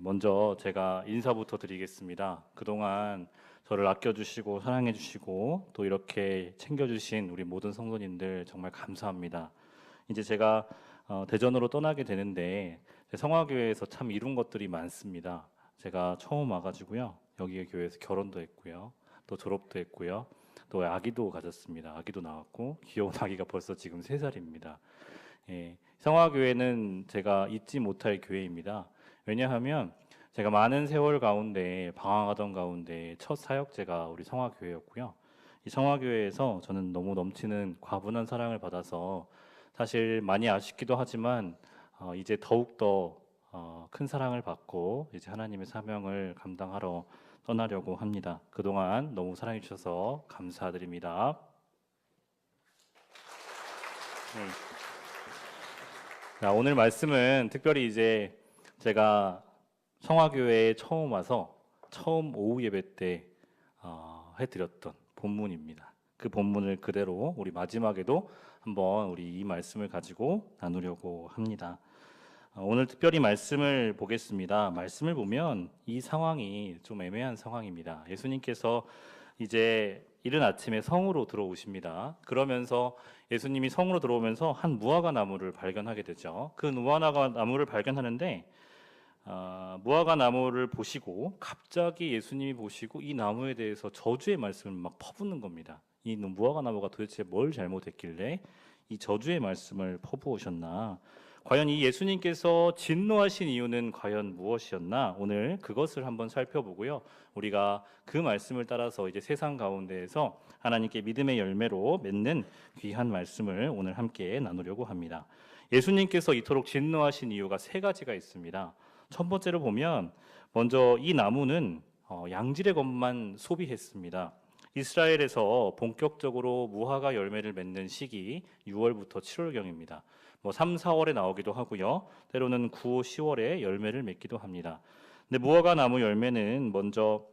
먼저 제가 인사부터 드리겠습니다. 그동안 저를 아껴주시고 사랑해주시고 또 이렇게 챙겨주신 우리 모든 성도님들 정말 감사합니다. 이제 제가 대전으로 떠나게 되는데 성화교회에서 참 이룬 것들이 많습니다. 제가 처음 와가지고요. 여기 교회에서 결혼도 했고요. 또 졸업도 했고요. 또 아기도 가졌습니다. 아기도 나왔고 귀여운 아기가 벌써 지금 3살입니다. 성화교회는 제가 잊지 못할 교회입니다. 왜냐하면 제가 많은 세월 가운데 방황하던 가운데 첫 사역제가 우리 성화교회였고요. 이 성화교회에서 저는 너무 넘치는 과분한 사랑을 받아서 사실 많이 아쉽기도 하지만 이제 더욱더 큰 사랑을 받고 이제 하나님의 사명을 감당하러 떠나려고 합니다. 그동안 너무 사랑해 주셔서 감사드립니다. 자, 오늘 말씀은 특별히 이제 제가 성화교회에 처음 와서 처음 오후 예배 때 해드렸던 본문입니다. 그 본문을 그대로 우리 마지막에도 한번 우리 이 말씀을 가지고 나누려고 합니다. 오늘 특별히 말씀을 보겠습니다. 말씀을 보면 이 상황이 좀 애매한 상황입니다. 예수님께서 이제 이른 아침에 성으로 들어오십니다. 그러면서 예수님이 성으로 들어오면서 한 무화과 나무를 발견하게 되죠. 그 무화과 나무를 발견하는데 무화과 나무를 보시고 갑자기 예수님이 보시고 이 나무에 대해서 저주의 말씀을 막 퍼붓는 겁니다. 이 무화과 나무가 도대체 뭘 잘못했길래 이 저주의 말씀을 퍼부으셨나? 과연 이 예수님께서 진노하신 이유는 과연 무엇이었나? 오늘 그것을 한번 살펴보고요. 우리가 그 말씀을 따라서 이제 세상 가운데에서 하나님께 믿음의 열매로 맺는 귀한 말씀을 오늘 함께 나누려고 합니다. 예수님께서 이토록 진노하신 이유가 3가지가 있습니다. 첫 번째로 보면 먼저 이 나무는 양질의 것만 소비했습니다. 이스라엘에서 본격적으로 무화과 열매를 맺는 시기 6월부터 7월경입니다. 3, 4월에 나오기도 하고요. 때로는 9, 10월에 열매를 맺기도 합니다. 근데 무화과 나무 열매는 먼저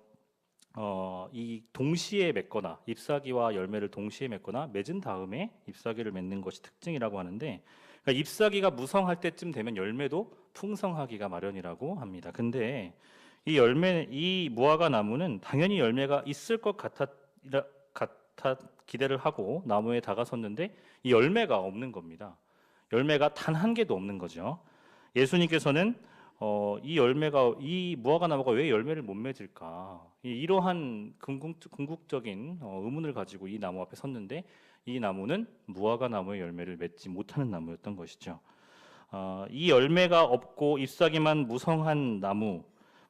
이 동시에 맺거나 잎사귀와 열매를 동시에 맺거나 맺은 다음에 잎사귀를 맺는 것이 특징이라고 하는데, 그러니까 잎사귀가 무성할 때쯤 되면 열매도 풍성하기가 마련이라고 합니다. 근데 이 무화과 나무는 당연히 열매가 있을 것 같아 기대를 하고 나무에 다가섰는데 이 열매가 없는 겁니다. 열매가 단 한 개도 없는 거죠. 예수님께서는 이 무화과 나무가 왜 열매를 못 맺을까? 이러한 궁극적인 의문을 가지고 이 나무 앞에 섰는데 이 나무는 무화과 나무의 열매를 맺지 못하는 나무였던 것이죠. 이 열매가 없고 잎사귀만 무성한 나무,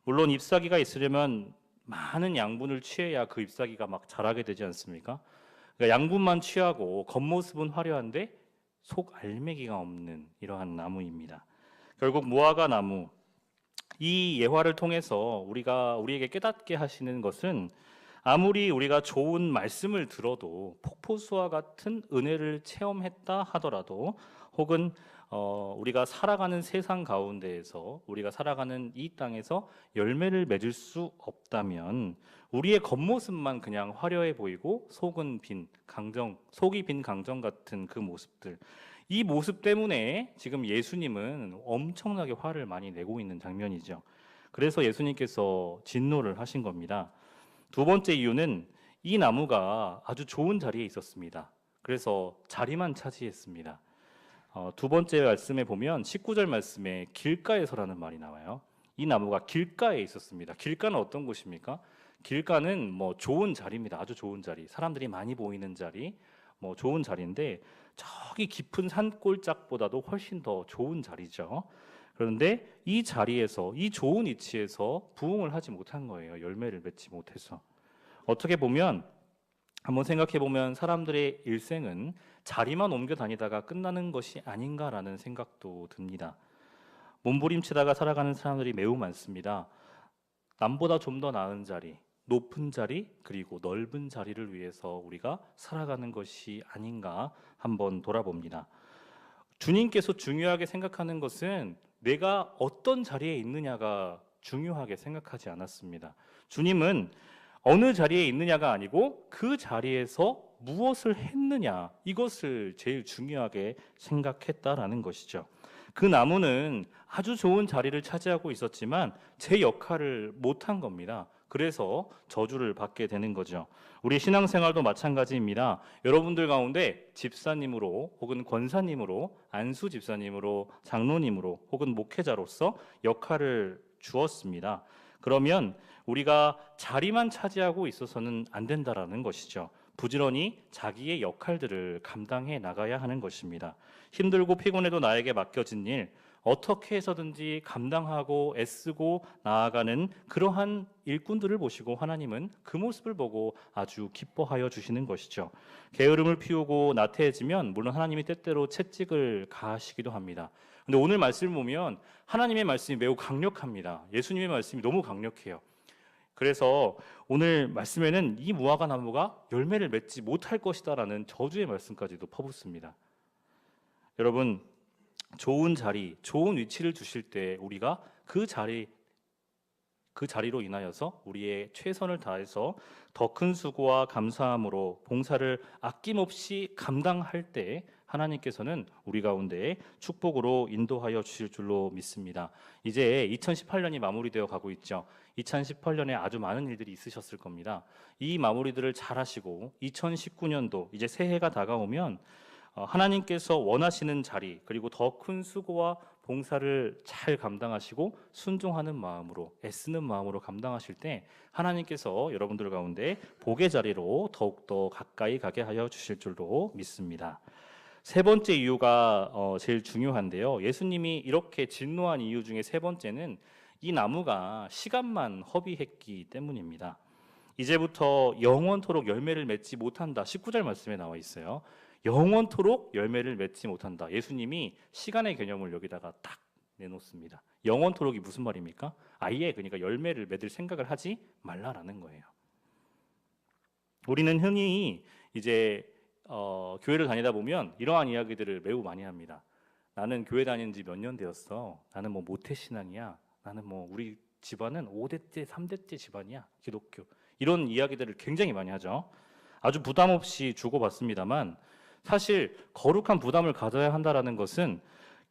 물론 잎사귀가 있으려면 많은 양분을 취해야 그 잎사귀가 막 자라게 되지 않습니까? 그러니까 양분만 취하고 겉모습은 화려한데 속 알맹이가 없는 이러한 나무입니다. 결국 무화과 나무, 이 예화를 통해서 우리에게 깨닫게 하시는 것은 아무리 우리가 좋은 말씀을 들어도 폭포수와 같은 은혜를 체험했다 하더라도 혹은 우리가 살아가는 세상 가운데에서 우리가 살아가는 이 땅에서 열매를 맺을 수 없다면 우리의 겉모습만 그냥 화려해 보이고 속이 빈 강정 같은 그 모습들, 이 모습 때문에 지금 예수님은 엄청나게 화를 많이 내고 있는 장면이죠. 그래서 예수님께서 진노를 하신 겁니다. 두 번째 이유는 이 나무가 아주 좋은 자리에 있었습니다. 그래서 자리만 차지했습니다. 두 번째 말씀에 보면 19절 말씀에 길가에서라는 말이 나와요. 이 나무가 길가에 있었습니다. 길가는 어떤 곳입니까? 길가는 좋은 자리입니다. 아주 좋은 자리, 사람들이 많이 보이는 자리, 좋은 자리인데 저기 깊은 산골짜기보다도 훨씬 더 좋은 자리죠. 그런데 이 자리에서, 이 좋은 위치에서 부흥을 하지 못한 거예요. 열매를 맺지 못해서. 어떻게 보면 한번 생각해 보면 사람들의 일생은 자리만 옮겨 다니다가 끝나는 것이 아닌가라는 생각도 듭니다. 몸부림치다가 살아가는 사람들이 매우 많습니다. 남보다 좀 더 나은 자리, 높은 자리, 그리고 넓은 자리를 위해서 우리가 살아가는 것이 아닌가 한번 돌아봅니다. 주님께서 중요하게 생각하는 것은 내가 어떤 자리에 있느냐가 중요하게 생각하지 않았습니다. 주님은 어느 자리에 있느냐가 아니고 그 자리에서 무엇을 했느냐, 이것을 제일 중요하게 생각했다라는 것이죠. 그 나무는 아주 좋은 자리를 차지하고 있었지만 제 역할을 못한 겁니다. 그래서 저주를 받게 되는 거죠. 우리 신앙생활도 마찬가지입니다. 여러분들 가운데 집사님으로 혹은 권사님으로, 안수 집사님으로, 장로님으로 혹은 목회자로서 역할을 주었습니다. 그러면 우리가 자리만 차지하고 있어서는 안 된다라는 것이죠. 부지런히 자기의 역할들을 감당해 나가야 하는 것입니다. 힘들고 피곤해도 나에게 맡겨진 일, 어떻게 해서든지 감당하고 애쓰고 나아가는 그러한 일꾼들을 보시고 하나님은 그 모습을 보고 아주 기뻐하여 주시는 것이죠. 게으름을 피우고 나태해지면 물론 하나님이 때때로 채찍을 가하시기도 합니다. 근데 오늘 말씀을 보면 하나님의 말씀이 매우 강력합니다. 예수님의 말씀이 너무 강력해요. 그래서 오늘 말씀에는 이 무화과 나무가 열매를 맺지 못할 것이다라는 저주의 말씀까지도 퍼붓습니다. 여러분, 좋은 자리, 좋은 위치를 주실 때 우리가 그 자리로 인하여서 우리의 최선을 다해서 더 큰 수고와 감사함으로 봉사를 아낌없이 감당할 때 하나님께서는 우리 가운데 축복으로 인도하여 주실 줄로 믿습니다. 이제 2018년이 마무리되어 가고 있죠. 2018년에 아주 많은 일들이 있으셨을 겁니다. 이 마무리들을 잘 하시고 2019년도 이제 새해가 다가오면 하나님께서 원하시는 자리 그리고 더 큰 수고와 봉사를 잘 감당하시고 순종하는 마음으로 애쓰는 마음으로 감당하실 때 하나님께서 여러분들 가운데 복의 자리로 더욱더 가까이 가게 하여 주실 줄로 믿습니다. 세 번째 이유가 제일 중요한데요. 예수님이 이렇게 진노한 이유 중에 세 번째는 이 나무가 시간만 허비했기 때문입니다. 이제부터 영원토록 열매를 맺지 못한다. 19절 말씀에 나와 있어요. 영원토록 열매를 맺지 못한다. 예수님이 시간의 개념을 여기다가 딱 내놓습니다. 영원토록이 무슨 말입니까? 아예 그러니까 열매를 맺을 생각을 하지 말라라는 거예요. 우리는 흔히 이제 교회를 다니다 보면 이러한 이야기들을 매우 많이 합니다. 나는 교회 다닌 지 몇 년 되었어. 나는 뭐 모태신앙이야. 나는 뭐 우리 집안은 5대째, 3대째 집안이야. 기독교. 이런 이야기들을 굉장히 많이 하죠. 아주 부담 없이 주고받습니다만 사실 거룩한 부담을 가져야 한다라는 것은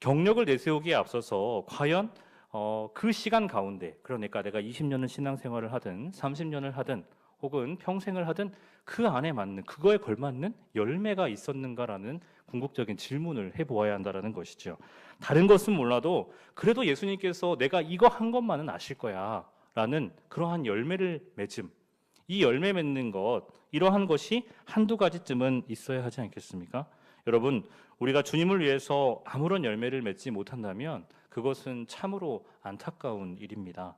경력을 내세우기에 앞서서 과연 그 시간 가운데 그러니까 내가 20년을 신앙생활을 하든 30년을 하든 혹은 평생을 하든 그 안에 맞는 그거에 걸맞는 열매가 있었는가라는 궁극적인 질문을 해보아야 한다는 것이죠. 다른 것은 몰라도 그래도 예수님께서 내가 이거 한 것만은 아실 거야 라는 그러한 열매를 맺음, 이 열매 맺는 것, 이러한 것이 한두 가지쯤은 있어야 하지 않겠습니까? 여러분, 우리가 주님을 위해서 아무런 열매를 맺지 못한다면 그것은 참으로 안타까운 일입니다.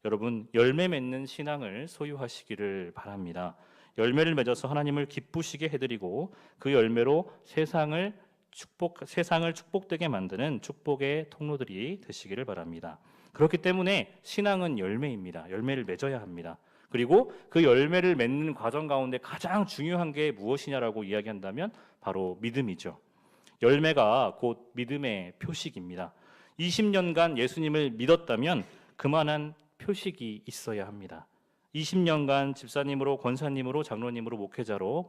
여러분, 열매 맺는 신앙을 소유하시기를 바랍니다. 열매를 맺어서 하나님을 기쁘시게 해드리고 그 열매로 세상을 축복되게 만드는 축복의 통로들이 되시기를 바랍니다. 그렇기 때문에 신앙은 열매입니다. 열매를 맺어야 합니다. 그리고 그 열매를 맺는 과정 가운데 가장 중요한 게 무엇이냐라고 이야기한다면 바로 믿음이죠. 열매가 곧 믿음의 표식입니다. 20년간 예수님을 믿었다면 그만한 표식이 있어야 합니다. 20년간 집사님으로, 권사님으로, 장로님으로, 목회자로,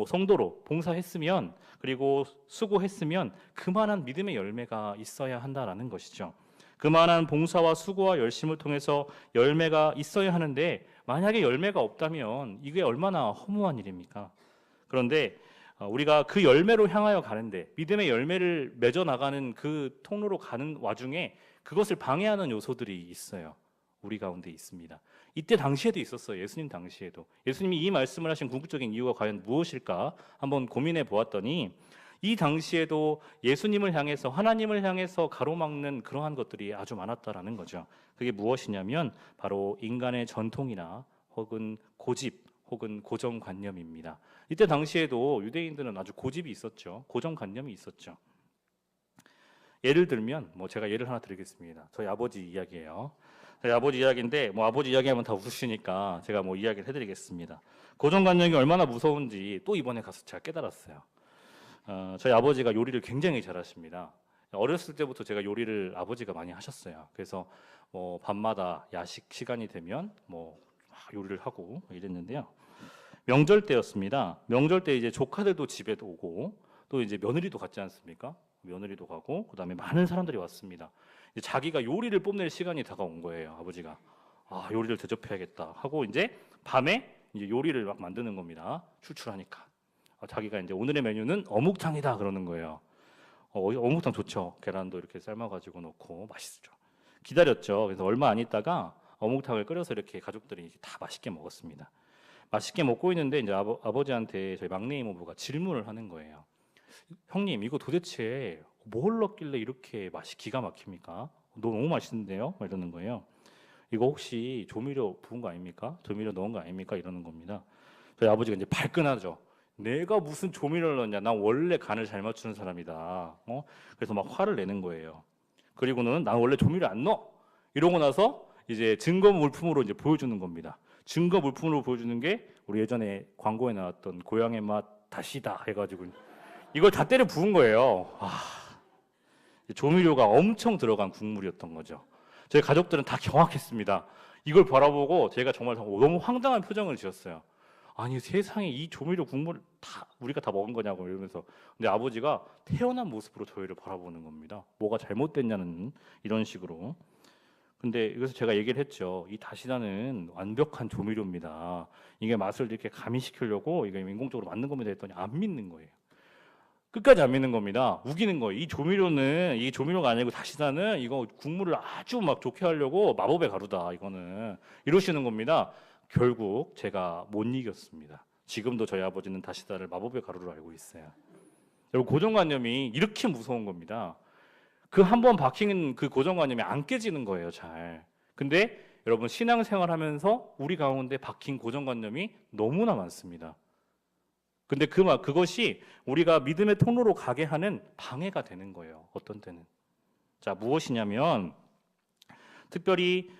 성도로 봉사했으면 그리고 수고했으면 그만한 믿음의 열매가 있어야 한다라는 것이죠. 그만한 봉사와 수고와 열심을 통해서 열매가 있어야 하는데 만약에 열매가 없다면 이게 얼마나 허무한 일입니까? 그런데 우리가 그 열매로 향하여 가는데 믿음의 열매를 맺어 나가는 그 통로로 가는 와중에 그것을 방해하는 요소들이 있어요. 우리 가운데 있습니다. 이때 당시에도 있었어요. 예수님 당시에도. 예수님이 이 말씀을 하신 궁극적인 이유가 과연 무엇일까 한번 고민해 보았더니 이 당시에도 예수님을 향해서 하나님을 향해서 가로막는 그러한 것들이 아주 많았다라는 거죠. 그게 무엇이냐면 바로 인간의 전통이나 혹은 고집 혹은 고정관념입니다. 이때 당시에도 유대인들은 아주 고집이 있었죠. 고정관념이 있었죠. 예를 들면 제가 예를 하나 드리겠습니다. 저희 아버지 이야기예요. 저희 아버지 이야기인데 아버지 이야기하면 다 웃으시니까 제가 이야기를 해드리겠습니다. 고정관념이 얼마나 무서운지 또 이번에 가서 제가 깨달았어요. 저희 아버지가 요리를 굉장히 잘하십니다. 어렸을 때부터 제가 요리를 아버지가 많이 하셨어요. 그래서 밤마다 야식 시간이 되면 요리를 하고 이랬는데요. 명절 때였습니다. 명절 때 이제 조카들도 집에 오고 또 이제 며느리도 갔지 않습니까? 며느리도 가고 그다음에 많은 사람들이 왔습니다. 이제 자기가 요리를 뽐낼 시간이 다가온 거예요. 아버지가 요리를 대접해야겠다 하고 이제 밤에 이제 요리를 막 만드는 겁니다. 출출하니까 자기가 이제 오늘의 메뉴는 어묵탕이다 그러는 거예요. 어묵탕 좋죠. 계란도 이렇게 삶아가지고 넣고 맛있죠. 기다렸죠. 그래서 얼마 안 있다가 어묵탕을 끓여서 이렇게 가족들이 다 맛있게 먹었습니다. 맛있게 먹고 있는데 이제 아버지한테 저희 막내 이모부가 질문을 하는 거예요. 형님, 이거 도대체 뭘 넣길래 이렇게 맛이 기가 막힙니까? 너무 맛있는데요? 이러는 거예요. 이거 혹시 조미료 부은 거 아닙니까? 조미료 넣은 거 아닙니까? 이러는 겁니다. 저희 아버지가 이제 발끈하죠. 내가 무슨 조미료를 넣냐? 난 원래 간을 잘 맞추는 사람이다. 그래서 막 화를 내는 거예요. 그리고는 난 원래 조미료 안 넣어. 이러고 나서 이제 증거 물품으로 이제 보여주는 겁니다. 증거 물품으로 보여주는 게 우리 예전에 광고에 나왔던 고향의 맛 다시다 해가지고 이걸 다 때려 부은 거예요. 조미료가 엄청 들어간 국물이었던 거죠. 저희 가족들은 다 경악했습니다. 이걸 바라보고 제가 정말 너무 황당한 표정을 지었어요. 아니 세상에 이 조미료 국물을 다 우리가 다 먹은 거냐고 이러면서. 근데 아버지가 태어난 모습으로 저희를 바라보는 겁니다. 뭐가 잘못됐냐는 이런 식으로. 근데 그래서 제가 얘기를 했죠. 이 다시다는 완벽한 조미료입니다. 이게 맛을 이렇게 가미시키려고 이게 인공적으로 만든 겁니다 했더니 안 믿는 거예요. 끝까지 안 믿는 겁니다. 우기는 거예요. 이 조미료는 이 조미료가 아니고 다시다는 이거 국물을 아주 막 좋게 하려고 마법의 가루다 이거는 이러시는 겁니다. 결국 제가 못 이겼습니다. 지금도 저희 아버지는 다시다를 마법의 가루로 알고 있어요. 여러분 고정관념이 이렇게 무서운 겁니다. 그 한 번 박힌 그 고정관념이 안 깨지는 거예요, 잘. 근데 여러분 신앙생활 하면서 우리 가운데 박힌 고정관념이 너무나 많습니다. 근데 그것이 우리가 믿음의 통로로 가게 하는 방해가 되는 거예요, 어떤 때는. 자, 무엇이냐면 특별히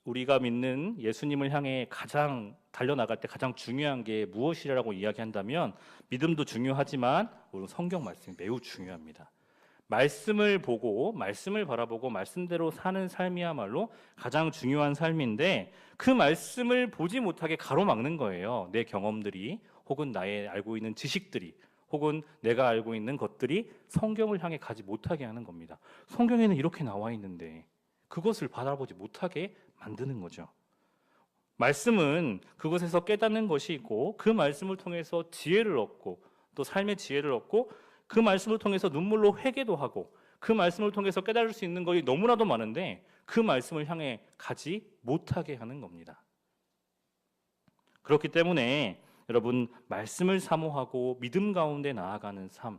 우리가 믿는 예수님을 향해 가장 달려나갈 때 가장 중요한 게 무엇이라고 이야기한다면 믿음도 중요하지만 우리 성경 말씀이 매우 중요합니다. 말씀을 보고 말씀을 바라보고 말씀대로 사는 삶이야말로 가장 중요한 삶인데 그 말씀을 보지 못하게 가로막는 거예요. 내 경험들이 혹은 나의 알고 있는 지식들이 혹은 내가 알고 있는 것들이 성경을 향해 가지 못하게 하는 겁니다. 성경에는 이렇게 나와 있는데 그것을 바라보지 못하게 만드는 거죠. 말씀은 그것에서 깨닫는 것이 있고 그 말씀을 통해서 지혜를 얻고 또 삶의 지혜를 얻고 그 말씀을 통해서 눈물로 회개도 하고 그 말씀을 통해서 깨달을 수 있는 것이 너무나도 많은데 그 말씀을 향해 가지 못하게 하는 겁니다. 그렇기 때문에 여러분 말씀을 사모하고 믿음 가운데 나아가는 삶,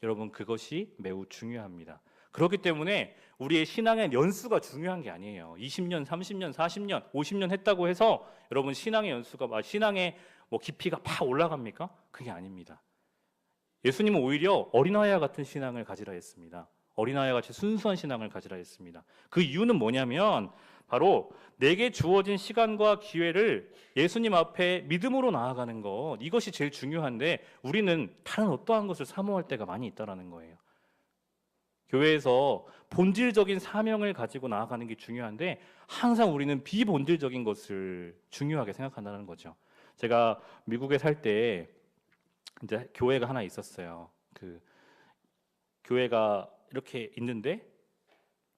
여러분 그것이 매우 중요합니다. 그렇기 때문에 우리의 신앙의 연수가 중요한 게 아니에요. 20년, 30년, 40년, 50년 했다고 해서 여러분 신앙의 깊이가 팍 올라갑니까? 그게 아닙니다. 예수님은 오히려 어린아이와 같은 신앙을 가지라 했습니다. 어린아이와 같이 순수한 신앙을 가지라 했습니다. 그 이유는 뭐냐면 바로 내게 주어진 시간과 기회를 예수님 앞에 믿음으로 나아가는 것, 이것이 제일 중요한데 우리는 다른 어떠한 것을 사모할 때가 많이 있다는 거예요. 교회에서 본질적인 사명을 가지고 나아가는 게 중요한데 항상 우리는 비본질적인 것을 중요하게 생각한다는 거죠. 제가 미국에 살 때 이제 교회가 하나 있었어요. 그 교회가 이렇게 있는데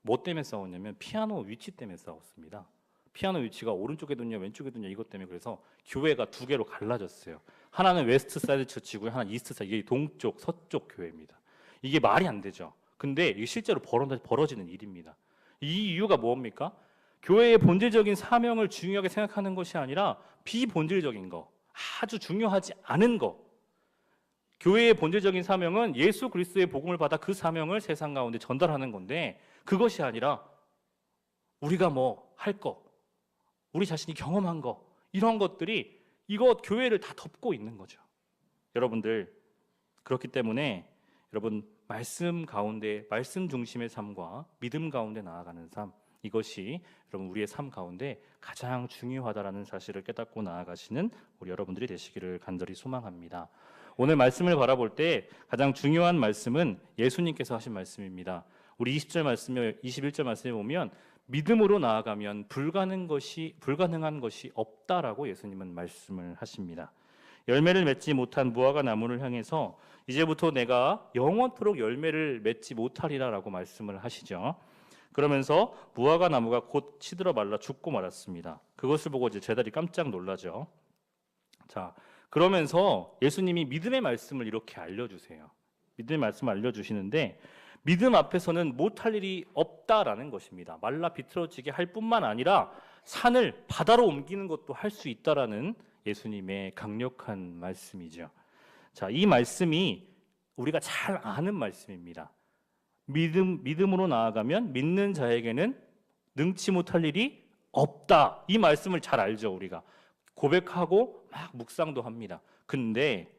뭐 때문에 싸웠냐면 피아노 위치 때문에 싸웠습니다. 피아노 위치가 오른쪽에 두냐 왼쪽에 두냐 이것 때문에. 그래서 교회가 두 개로 갈라졌어요. 하나는 웨스트 사이드 처치고요, 하나는 이스트 사이드, 이게 동쪽 서쪽 교회입니다. 이게 말이 안 되죠. 근데 이게 실제로 벌어지는 일입니다. 이 이유가 뭡니까? 교회의 본질적인 사명을 중요하게 생각하는 것이 아니라 비본질적인 거, 아주 중요하지 않은 거. 교회의 본질적인 사명은 예수 그리스도의 복음을 받아 그 사명을 세상 가운데 전달하는 건데 그것이 아니라 우리가 뭐 할 거, 우리 자신이 경험한 거, 이런 것들이 이거 교회를 다 덮고 있는 거죠. 여러분들, 그렇기 때문에 여러분 말씀 가운데 말씀 중심의 삶과 믿음 가운데 나아가는 삶, 이것이 여러분 우리의 삶 가운데 가장 중요하다라는 사실을 깨닫고 나아가시는 우리 여러분들이 되시기를 간절히 소망합니다. 오늘 말씀을 바라볼 때 가장 중요한 말씀은 예수님께서 하신 말씀입니다. 우리 20절 말씀에 21절 말씀에 보면 믿음으로 나아가면 불가능한 것이 없다라고 예수님은 말씀을 하십니다. 열매를 맺지 못한 무화과 나무를 향해서 이제부터 내가 영원토록 열매를 맺지 못하리라라고 말씀을 하시죠. 그러면서 무화과 나무가 곧 시들어 말라 죽고 말았습니다. 그것을 보고 이제 제자들이 깜짝 놀라죠. 자, 그러면서 예수님이 믿음의 말씀을 이렇게 알려주세요. 믿음의 말씀을 알려주시는데 믿음 앞에서는 못할 일이 없다라는 것입니다. 말라 비틀어지게 할 뿐만 아니라 산을 바다로 옮기는 것도 할 수 있다라는 예수님의 강력한 말씀이죠. 자, 이 말씀이 우리가 잘 아는 말씀입니다. 믿음으로 나아가면 믿는 자에게는 능치 못할 일이 없다. 이 말씀을 잘 알죠, 우리가. 고백하고 막 묵상도 합니다. 근데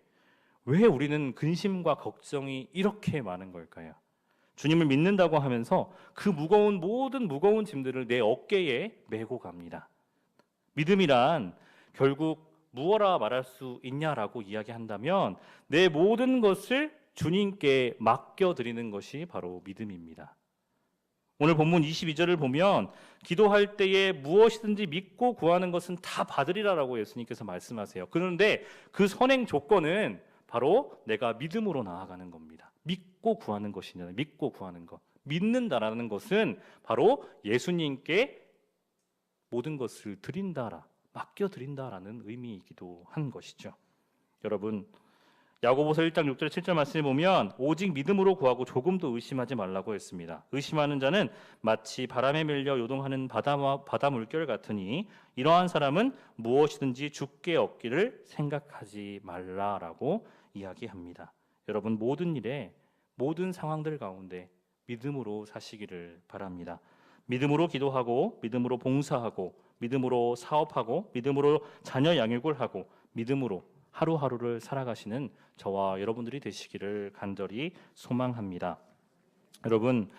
왜 우리는 근심과 걱정이 이렇게 많은 걸까요? 주님을 믿는다고 하면서 그 모든 무거운 짐들을 내 어깨에 메고 갑니다. 믿음이란 결국 무엇라 말할 수 있냐라고 이야기한다면 내 모든 것을 주님께 맡겨드리는 것이 바로 믿음입니다. 오늘 본문 22절을 보면 기도할 때에 무엇이든지 믿고 구하는 것은 다 받으리라라고 예수님께서 말씀하세요. 그런데 그 선행 조건은 바로 내가 믿음으로 나아가는 겁니다. 믿고 구하는 것이냐, 믿고 구하는 것. 믿는다라는 것은 바로 예수님께 모든 것을 드린다라, 맡겨드린다라는 의미이기도 한 것이죠. 여러분, 야고보서 1장 6절 7절 말씀을 보면 오직 믿음으로 구하고 조금도 의심하지 말라고 했습니다. 의심하는 자는 마치 바람에 밀려 요동하는 바다 물결 같으니 이러한 사람은 무엇이든지 주께 얻기를 생각하지 말라라고 이야기합니다. 여러분, 모든 일에 모든 상황들 가운데 믿음으로 사시기를 바랍니다. 믿음으로 기도하고 믿음으로 봉사하고 믿음으로 사업하고 믿음으로 자녀 양육을 하고 믿음으로 하루하루를 살아가시는 저와 여러분들이 되시기를 간절히 소망합니다. 여러분,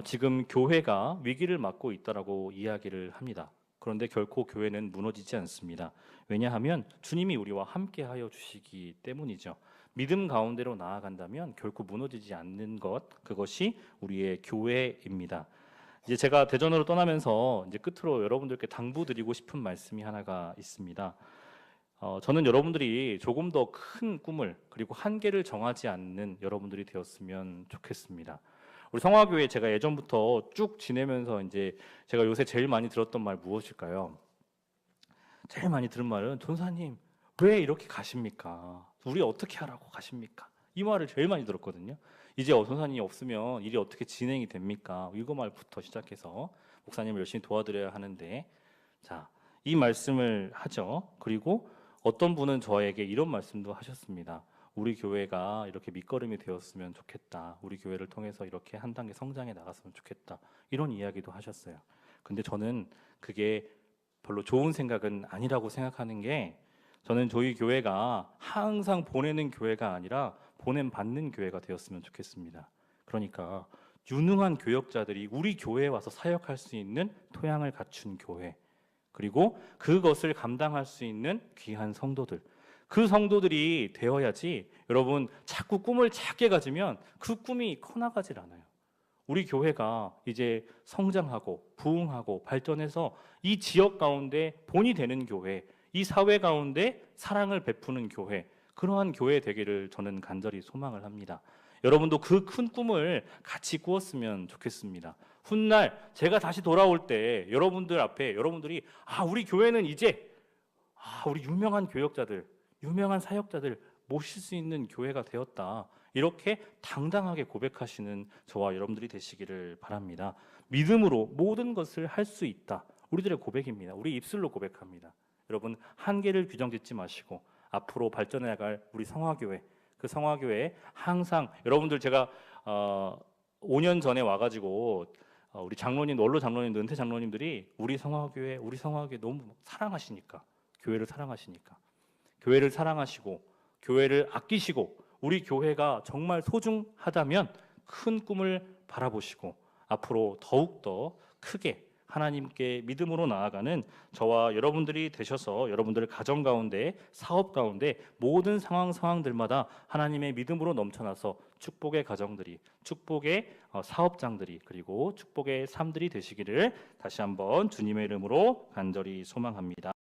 지금 교회가 위기를 맞고 있다라고 이야기를 합니다. 그런데 결코 교회는 무너지지 않습니다. 왜냐하면 주님이 우리와 함께하여 주시기 때문이죠. 믿음 가운데로 나아간다면 결코 무너지지 않는 것, 그것이 우리의 교회입니다. 이제 제가 대전으로 떠나면서 이제 끝으로 여러분들께 당부드리고 싶은 말씀이 하나가 있습니다. 저는 여러분들이 조금 더 큰 꿈을 그리고 한계를 정하지 않는 여러분들이 되었으면 좋겠습니다. 우리 성화교회 제가 예전부터 쭉 지내면서 이제 제가 요새 제일 많이 들었던 말 무엇일까요? 제일 많이 들은 말은 전사님 왜 이렇게 가십니까? 우리 어떻게 하라고 가십니까? 이 말을 제일 많이 들었거든요. 이제 전사님이 없으면 일이 어떻게 진행이 됩니까? 이거 말부터 시작해서 목사님을 열심히 도와드려야 하는데, 자, 이 말씀을 하죠. 그리고 어떤 분은 저에게 이런 말씀도 하셨습니다. 우리 교회가 이렇게 밑거름이 되었으면 좋겠다. 우리 교회를 통해서 이렇게 한 단계 성장해 나갔으면 좋겠다. 이런 이야기도 하셨어요. 근데 저는 그게 별로 좋은 생각은 아니라고 생각하는 게, 저는 저희 교회가 항상 보내는 교회가 아니라 보냄받는 교회가 되었으면 좋겠습니다. 그러니까 유능한 교역자들이 우리 교회에 와서 사역할 수 있는 토양을 갖춘 교회, 그리고 그것을 감당할 수 있는 귀한 성도들, 그 성도들이 되어야지. 여러분, 자꾸 꿈을 작게 가지면 그 꿈이 커나가질 않아요. 우리 교회가 이제 성장하고 부흥하고 발전해서 이 지역 가운데 본이 되는 교회, 이 사회 가운데 사랑을 베푸는 교회, 그러한 교회 되기를 저는 간절히 소망을 합니다. 여러분도 그 큰 꿈을 같이 꾸었으면 좋겠습니다. 훗날 제가 다시 돌아올 때 여러분들 앞에 여러분들이 우리 교회는 이제 우리 유명한 교역자들, 유명한 사역자들 모실 수 있는 교회가 되었다. 이렇게 당당하게 고백하시는 저와 여러분들이 되시기를 바랍니다. 믿음으로 모든 것을 할 수 있다. 우리들의 고백입니다. 우리 입술로 고백합니다. 여러분, 한계를 규정짓지 마시고 앞으로 발전해 나갈 우리 성화교회, 그 성화교회에 항상 여러분들, 제가 5년 전에 와가지고 우리 장로님, 원로 장로님들, 은퇴 장로님들이 우리 성화교회 너무 사랑하시니까, 교회를 사랑하시니까, 교회를 사랑하시고 교회를 아끼시고 우리 교회가 정말 소중하다면 큰 꿈을 바라보시고 앞으로 더욱더 크게 하나님께 믿음으로 나아가는 저와 여러분들이 되셔서 여러분들 가정 가운데, 사업 가운데 모든 상황들마다 하나님의 믿음으로 넘쳐나서 축복의 가정들이, 축복의 사업장들이, 그리고 축복의 삶들이 되시기를 다시 한번 주님의 이름으로 간절히 소망합니다.